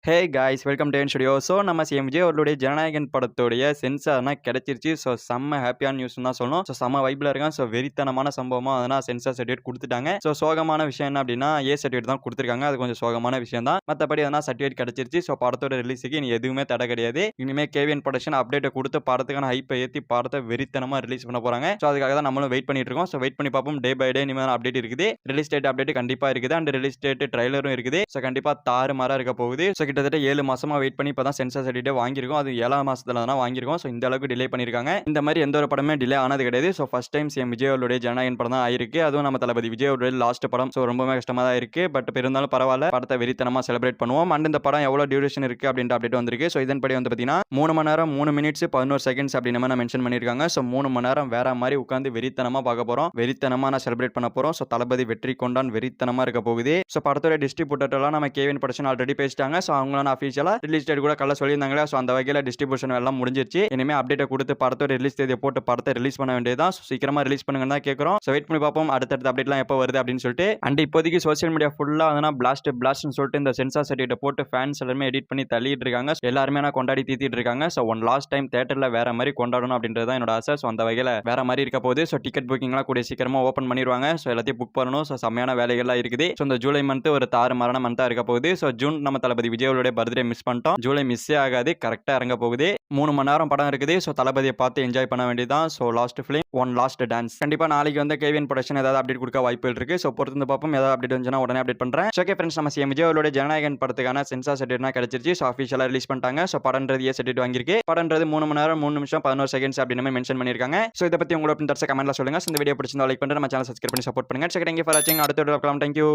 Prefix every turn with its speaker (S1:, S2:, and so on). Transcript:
S1: Hey guys welcome to studio. So நம்ம CM Vijay அவர்களுடைய ஜனநாயகன் படத்துடைய சென்சார்னா கிடைச்சிருச்சு. ஸோ செம்ம ஹாப்பியான நியூஸ் தான் சொல்லணும். ஸோ செம்ம வைப்பில் இருக்கான். ஸோ வெறித்தனமான சம்பவமாக அதனால் சென்சார் சர்டிஃபிகேட் கொடுத்துட்டாங்க. ஸோ சோகமான விஷயம் என்ன அப்படின்னா சர்டிஃபிகேட் தான் கொடுத்துருக்காங்க. அது கொஞ்சம் சோகமான விஷயம் தான். மற்றபடி அதனால் சர்டிஃபிகேட் கிடைச்சிருச்சு. ஸோ படத்தோட ரிலீஸுக்கு இனி எதுவுமே தடை கிடையாது. இனிமேல் கேவிஎன் ப்ரொடக்ஷன் அப்டேட்டை கொடுத்து படத்துக்கான ஹைப்பை ஏற்றி படத்தை வெறித்தனமாக ரிலீஸ் பண்ண போகிறாங்க. ஸோ அதுக்காக தான் நம்மளும் வெயிட் பண்ணிட்டு இருக்கோம். ஸோ வெயிட் பண்ணி பார்ப்போம். டே பை டே இனிமேல் அப்டேட் இருக்குது. ரிலீஸ் டேட் அப்டேட் கண்டிப்பாக இருக்குது. அண்ட் ரிலீஸ் டேட் ட்ரைலரும் இருக்குது. ஸோ கண்டிப்பாக தாறுமாறாக இருக்க போகுது. ஸோ கிட்டத்தட்ட 7 மாசமா வெயிட் பண்ணி இப்போ தான் சென்சார் சர்டிஃபிகேட் வாங்கியிருக்கோம். அது 7ஆம் மாசத்துல தான் வாங்கியிருக்கோம். ஸோ இந்த அளவுக்கு டிலே பண்ணியிருக்காங்க. இந்த மாதிரி எந்த ஒரு படமே டிலே ஆனது கிடையாது. So first time CM Vijay அவர்களுடைய ஜனநாயகன் படம் தான் ஆயிருக்கு. அதுவும் நம்ம தளபதி விஜய் அவருடைய லாஸ்ட் படம். ஸோ ரொம்பவே கஷ்டமாக தான் இருக்கு. பட் இருந்தாலும் பரவாயில்ல, படத்தை வெறித்தனமாக செலிப்ரேட் பண்ணுவோம். அண்ட் இந்த படம் எவ்வளோ டியூரேஷன் இருக்கு அப்படின்ற அப்டேட் வந்திருக்கு. ஸோ இதன்படி வந்து பார்த்தீங்கன்னா 3 மணி நேரம் 3 மினிட்ஸ் 11 செகண்ட்ஸ் அப்படின்னு நம்ம மென்ஷன் பண்ணியிருக்காங்க. ஸோ 3 மணி நேரம் வேற மாதிரி உட்காந்து வெறித்தனமாக பார்க்க போகிறோம். வெறித்தனமாக நான் செலிப்ரேட் பண்ண போகிறோம். ஸோ தளபதி வெற்றி கொண்டான் வெறித்தனமாக இருக்க போகுது. ஸோ படத்தோட டிஸ்ட்ரிபியூட்டர்லாம் நம்ம கேவின் ப்ரொடக்ஷன் ஆல்ரெடி பேசிட்டாங்க. ஸோ அவங்களான அஃபிஷியலாக ரிலீஸ் டேட் கூட கல்ல சொல்லியிருந்தாங்களே. ஸோ அந்த வகையில் டிஸ்ட்ரிபியூஷன் எல்லாம் முடிஞ்சிருச்சு. இனிமேல் அப்டேட்டை கொடுத்து படத்தோட ரிலீஸ் தேதியை போட்டு படத்தை ரிலீஸ் பண்ண வேண்டியதான். சீக்கிரமா ரிலீஸ் பண்ணுங்கன்னு தான் கேட்குறோம். ஸோ வெயிட் பண்ணி பார்ப்போம் அடுத்தடுத்த அப்டேட்லாம் எப்போ வருது அப்படின்னு சொல்லிட்டு. அண்ட் இப்போதைக்கு சோசியல் மீடியா ஃபுல்லாக வந்து பிளாஸ்ட்னு சொல்லிட்டு இந்த சென்சார் சர்டிஃபிகேட் போட்டு ஃபேன்ஸ் எல்லாருமே எடிட் பண்ணி தள்ளிட்டு இருக்காங்க. எல்லாருமே நான் கொண்டாடி தீத்திட்டு இருக்காங்க. ஸோ ஒன் லாஸ்ட் டைம் தேட்டரில் வேற மாதிரி கொண்டாடணும் அப்படின்றது தான் என்னோட ஆசை. ஸோ அந்த வகையில் வேற மாதிரி இருக்க போகுது. ஸோ டிக்கெட் புக்கிங்லாம் கூடிய சீக்கிரமா ஓப்பன் பண்ணிடுவாங்க. ஸோ எல்லாத்தையும் புக் பண்ணணும். ஸோ செம்மையான வேலைகள்லாம் இருக்குது. ஸோ இந்த ஜூலை மந்த் ஒரு தாறுமாறான மந்தாக இருக்க போகுது. ஸோ ஜூன் நம்ம தளபதி விஜயோடைய பர்த்டே மிஸ் பண்ணிட்டோம். ஜூலை மிஸ்ஸே ஆகாது, கரெக்டாக இறங்க போகுது. 3 மணி நேரம் படம் இருக்குது. ஸோ தளபதியை பார்த்து என்ஜாய் பண்ண வேண்டியதான். So last film one last dance. கண்டிப்பாக நாளைக்கு வந்து கேவிஎன் ப்ரொடக்ஷன் ஏதாவது அப்டேட் கொடுக்க வாய்ப்புகள் இருக்கு. ஸோ பொறுத்து பார்ப்போம். ஏதாவது அப்டேட் வந்துச்சுன்னா உடனே அப்டேட் பண்ணுறேன். ஓகே ஃப்ரெண்ட்ஸ், நம்ம சிஎம் விஜய் அவர்களுடைய ஜனநாயகன் படத்துக்கான சென்சார் சர்டிஃபிகேட் கிடைச்சிருச்சு. ஸோ அஃபிஷியலாக ரிலீஸ் பண்ணிட்டாங்க. ஸோ படம்ன்றது சர்டிஃபிகேட் வாங்கியிருக்கு. படம்ன்றது 3 மணி நேரம் 3 நிமிஷம் 11 செகண்ட்ஸ் அப்படின்னு மென்ஷன் பண்ணியிருக்காங்க. ஸோ இதை பற்றி உங்களோட கமெண்ட்ல சொல்லுங்க. இந்த வீடியோ பிடிச்சிருந்தா லைக் பண்ணுங்க, நம்ம சேனல் சப்ஸ்கிரைப் பண்ணி சப்போர்ட் பண்ணுங்க. செக் தேங்க்யூ ஃபார் வாட்சிங். அடுத்த வீடியோ பார்க்கலாம். தேங்க்யூ.